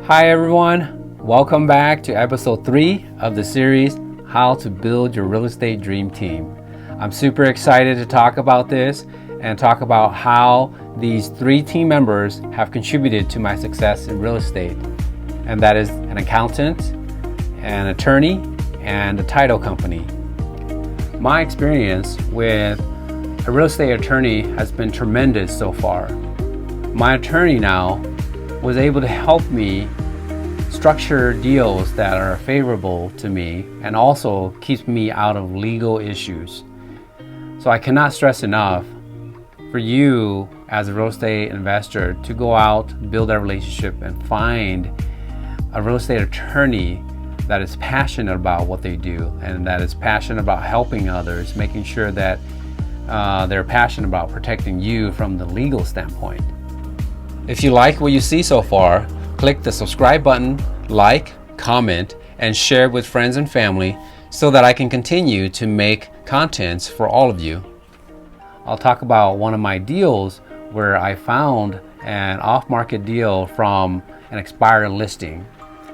Hi everyone, welcome back to episode 3 of the series, How to Build Your Real Estate Dream Team. I'm super excited to talk about this and talk about how these 3 team members have contributed to my success in real estate. And that is an accountant, an attorney, and a title company. My experience with a real estate attorney has been tremendous so far. My attorney now was able to help me structure deals that are favorable to me and also keeps me out of legal issues. So I cannot stress enough for you as a real estate investor to go out, build that relationship, and find a real estate attorney that is passionate about what they do and that is passionate about helping others, making sure that they're passionate about protecting you from the legal standpoint. If you like what you see so far, click the subscribe button, like, comment, and share with friends and family so that I can continue to make contents for all of you. I'll talk about one of my deals where I found an off-market deal from an expired listing.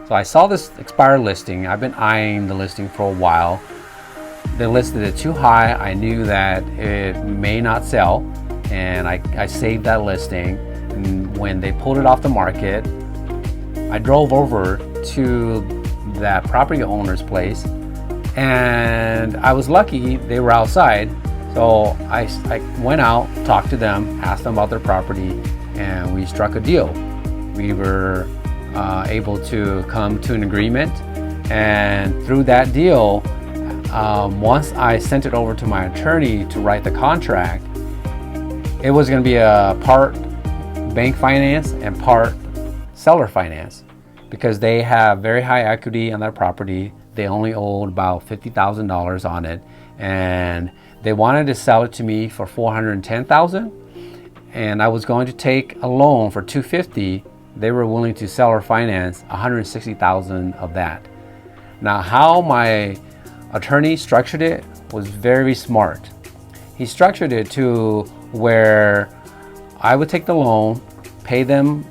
So I saw this expired listing. I've been eyeing the listing for a while. They listed it too high. I knew that it may not sell, and I saved that listing. And when they pulled it off the market, I drove over to that property owner's place, and I was lucky they were outside. So I went out, talked to them, asked them about their property, and we struck a deal. We were able to come to an agreement, and through that deal, once I sent it over to my attorney to write the contract, it was going to be a part bank finance and part seller finance because they have very high equity on their property. They only owed about $50,000 on it, and they wanted to sell it to me for $410,000, and I was going to take a loan for $250,000. They were willing to seller finance $160,000 of that. Now, how my attorney structured it was very smart. He structured it to where I would take the loan, pay them,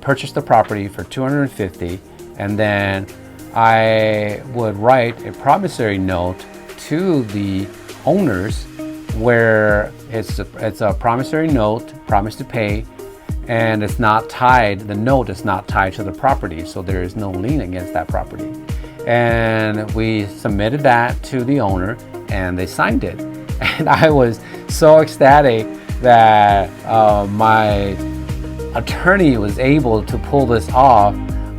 purchase the property for $250,000, and then I would write a promissory note to the owners where it's a promissory note, promise to pay, and it's not tied, the note is not tied to the property, so there is no lien against that property. And we submitted that to the owner, and they signed it. And I was so ecstatic that my attorney was able to pull this off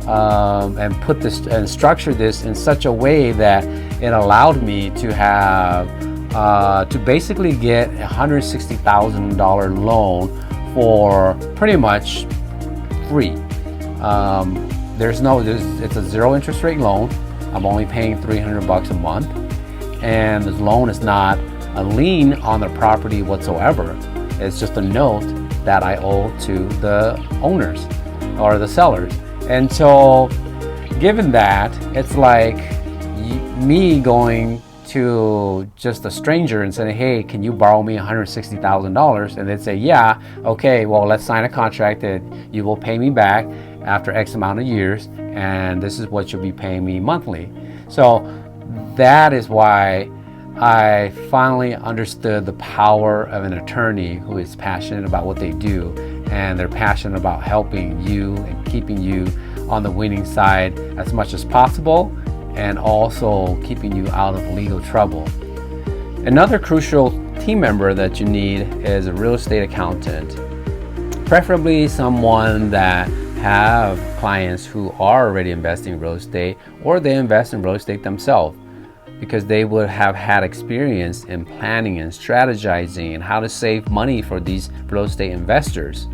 and put this and structure this in such a way that it allowed me to have to basically get a $160,000 loan for pretty much free. It's a zero interest rate loan. I'm only paying $300 a month, and this loan is not a lien on the property whatsoever. It's just a note that I owe to the owners or the sellers. And so given that, it's like me going to just a stranger and saying, hey, can you borrow me $160,000? And they'd say, yeah, okay, well, let's sign a contract that you will pay me back after X amount of years, and this is what you'll be paying me monthly. So that is why I finally understood the power of an attorney who is passionate about what they do, and they're passionate about helping you and keeping you on the winning side as much as possible, and also keeping you out of legal trouble. Another crucial team member that you need is a real estate accountant, preferably someone that have clients who are already investing in real estate, or they invest in real estate themselves, because they would have had experience in planning and strategizing and how to save money for these real estate investors.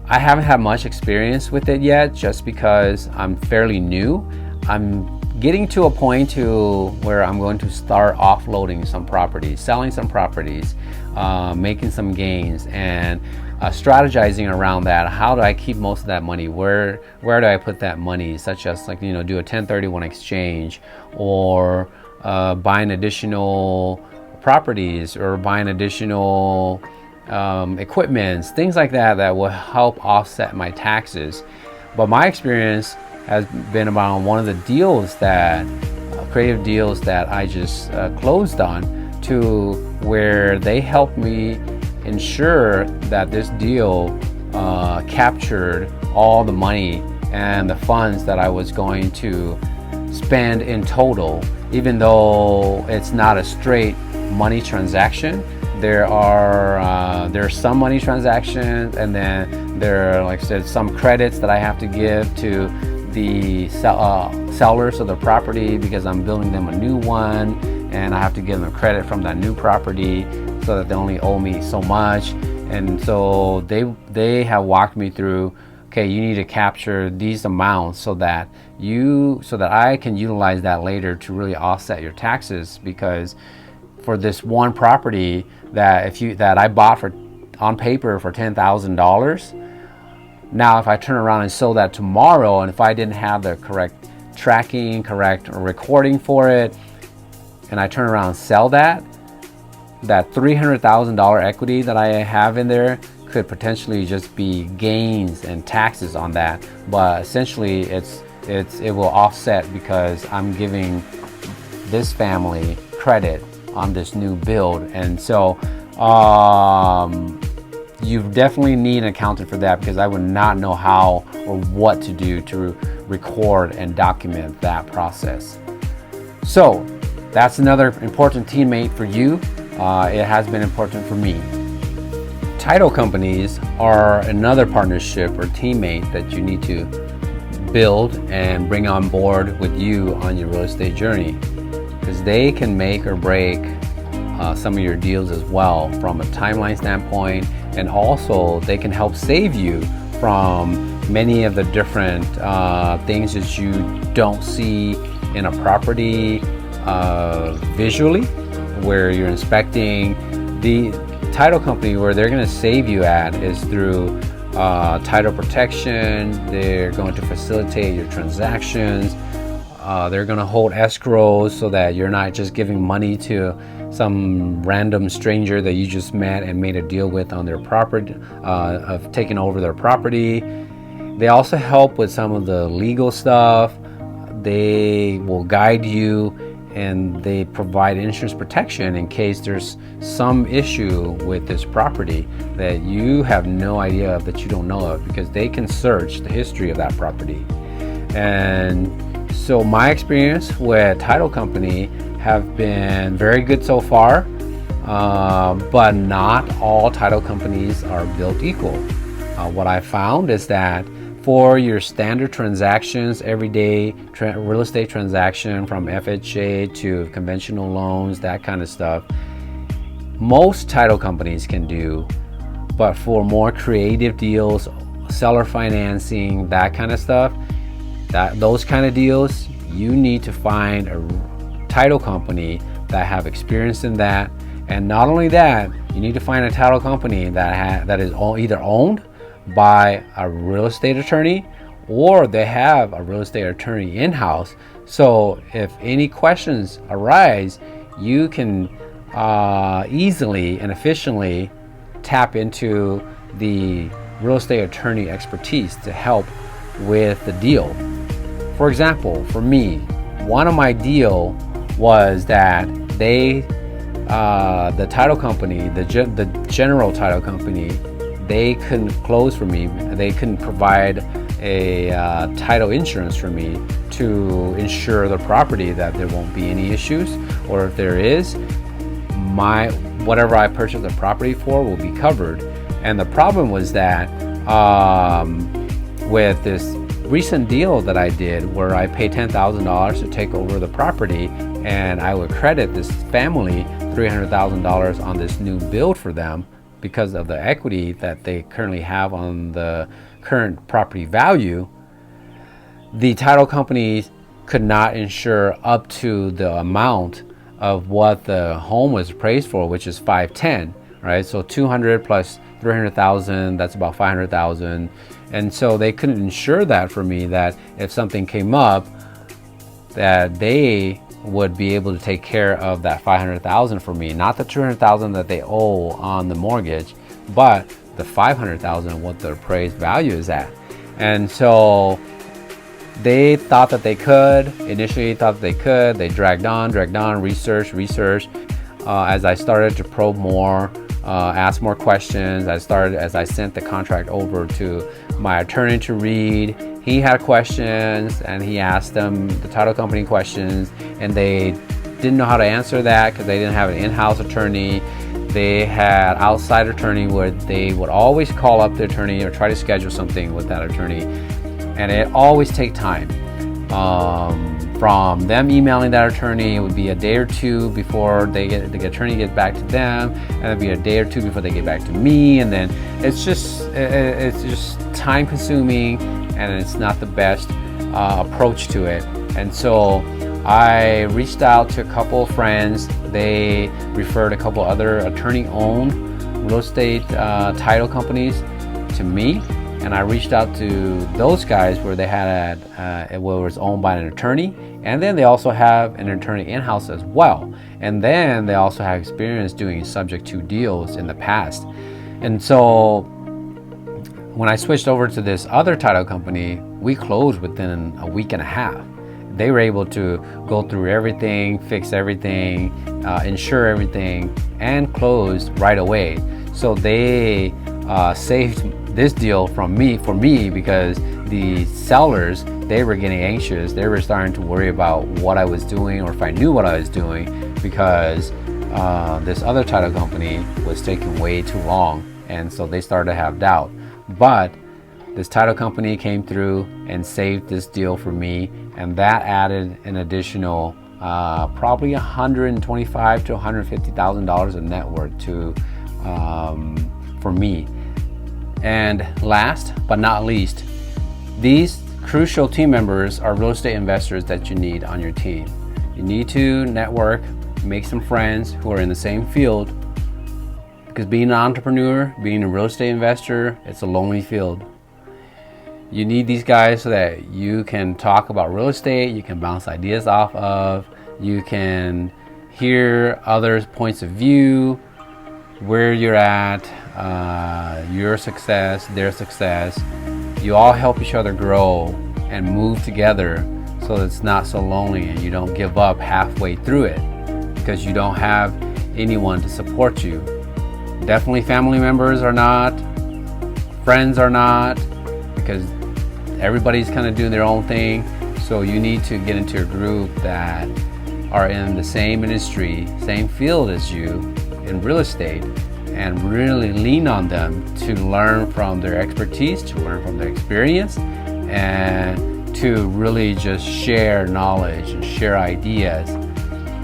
I haven't had much experience with it yet just because I'm fairly new. I'm getting to a point where I'm going to start offloading some properties, selling some properties, making some gains, and strategizing around that. How do I keep most of that money? Where do I put that money? Such as do a 1031 exchange, or buying additional properties, or buying additional equipment, things like that will help offset my taxes. But my experience has been about one of the deals that creative deals that I just closed on, to where they helped me ensure that this deal captured all the money and the funds that I was going to spend in total. Even though it's not a straight money transaction, there's some money transactions, and then there are, like I said, some credits that I have to give to the sellers of the property because I'm building them a new one, and I have to give them credit from that new property so that they only owe me so much. And so they have walked me through, okay, you need to capture these amounts so that I can utilize that later to really offset your taxes. Because for this one property that I bought on paper for $10,000, now if I turn around and sold that tomorrow, and if I didn't have the correct tracking, correct recording for it, and I turn around and sell that $300,000 equity that I have in there could potentially just be gains and taxes on that. But essentially it will offset because I'm giving this family credit on this new build. And so you definitely need an accountant for that, because I would not know how or what to do to record and document that process. So that's another important teammate for you. It has been important for me. Title companies are another partnership or teammate that you need to build and bring on board with you on your real estate journey, because they can make or break some of your deals as well from a timeline standpoint, and also they can help save you from many of the different things that you don't see in a property visually, where you're inspecting. The title company, where they're going to save you at, is through title protection. They're going to facilitate your transactions. They're going to hold escrows so that you're not just giving money to some random stranger that you just met and made a deal with on their property, of taking over their property. They also help with some of the legal stuff. They will guide you, and they provide insurance protection in case there's some issue with this property that you have no idea of, that you don't know of, because they can search the history of that property. And so my experience with title company have been very good so far, but not all title companies are built equal. What I found is that for your standard transactions, everyday real estate transaction, from FHA to conventional loans, that kind of stuff, most title companies can do. But for more creative deals, seller financing, that kind of stuff, those kind of deals, you need to find a title company that have experience in that. And not only that, you need to find a title company that is either owned by a real estate attorney, or they have a real estate attorney in-house. So if any questions arise, you can easily and efficiently tap into the real estate attorney expertise to help with the deal. For example, for me, one of my deal was that the title company, the general title company, they couldn't close for me. They couldn't provide a title insurance for me to insure the property that there won't be any issues, or if there is, whatever I purchased the property for will be covered. And the problem was that with this recent deal that I did, where I paid $10,000 to take over the property, and I would credit this family $300,000 on this new build for them, because of the equity that they currently have on the current property value, the title companies could not insure up to the amount of what the home was appraised for, which is $510,000, right? So 200 plus 300,000, that's about 500,000. And so they couldn't insure that for me, that if something came up, that they would be able to take care of that 500,000 for me, not the 200,000 that they owe on the mortgage, but the 500,000 what the appraised value is at. And so they thought that they could, initially thought that they could. They dragged on, research. As I started to probe more, ask more questions, as I sent the contract over to my attorney to read. He had questions and he asked them the title company questions, and they didn't know how to answer that because they didn't have an in-house attorney. They had outside attorney where they would always call up the attorney or try to schedule something with that attorney, and it always take time. From them emailing that attorney, it would be a day or two before the attorney gets back to them, and it'd be a day or two before they get back to me, and then it's just time consuming, and it's not the best approach to it. And so I reached out to a couple of friends. They referred a couple other attorney-owned real estate title companies to me, and I reached out to those guys where they had it was owned by an attorney, and then they also have an attorney in-house as well, and then they also have experience doing subject to deals in the past. And so when I switched over to this other title company, we closed within a week and a half. They were able to go through everything, fix everything, insure everything, and close right away. So they saved this deal for me, because the sellers, they were getting anxious. They were starting to worry about what I was doing, or if I knew what I was doing, because this other title company was taking way too long, and so they started to have doubt. But this title company came through and saved this deal for me, and that added an additional probably $125,000 to $150,000 of net worth to for me. And last but not least, these crucial team members are real estate investors that you need on your team. You need to network, make some friends who are in the same field, because being an entrepreneur, being a real estate investor, it's a lonely field. You need these guys so that you can talk about real estate, you can bounce ideas off of, you can hear others' points of view, where you're at, your success, their success. You all help each other grow and move together, so it's not so lonely and you don't give up halfway through it because you don't have anyone to support you. Definitely family members are not, friends are not, because everybody's kind of doing their own thing. So you need to get into a group that are in the same industry, same field as you in real estate, and really lean on them to learn from their expertise, to learn from their experience, and to really just share knowledge and share ideas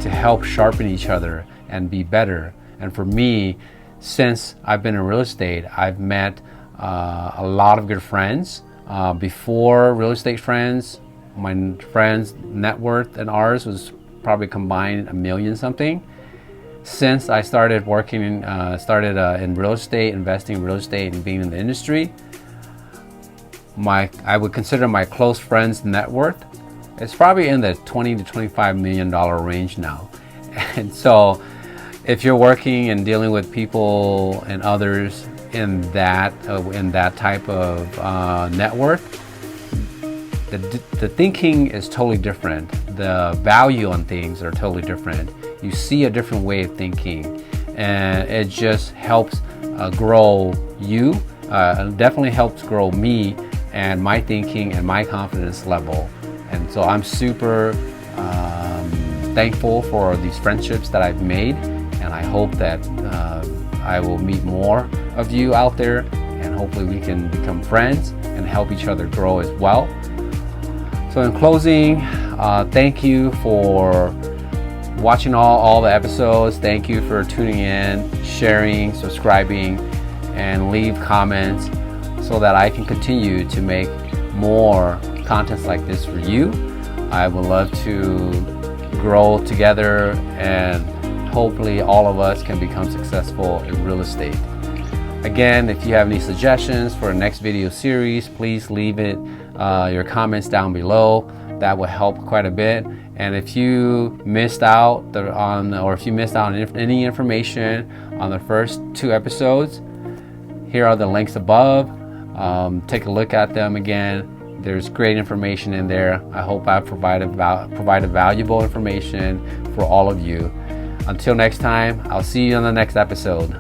to help sharpen each other and be better. And for me, since I've been in real estate, I've met a lot of good friends. Before real estate friends, my friends' net worth and ours was probably combined $1 million something. Since I started working in real estate, investing in real estate and being in the industry, I would consider my close friends' net worth, it's probably in the $20 to $25 million range now. And so if you're working and dealing with people and others in that type of net worth, the thinking is totally different. The value on things are totally different. You see a different way of thinking, and it just helps grow you. Definitely helps grow me and my thinking and my confidence level. And so I'm super thankful for these friendships that I've made, and I hope that I will meet more of you out there, and hopefully we can become friends and help each other grow as well. So in closing, thank you for watching all the episodes. Thank you for tuning in, sharing, subscribing, and leave comments so that I can continue to make more contents like this for you. I would love to grow together, and hopefully all of us can become successful in real estate. Again, if you have any suggestions for a next video series, please leave your comments down below. That will help quite a bit. And if you missed out on any information on the first 2 episodes, here are the links above. Take a look at them again. There's great information in there. I hope I've provided valuable information for all of you. Until next time, I'll see you on the next episode.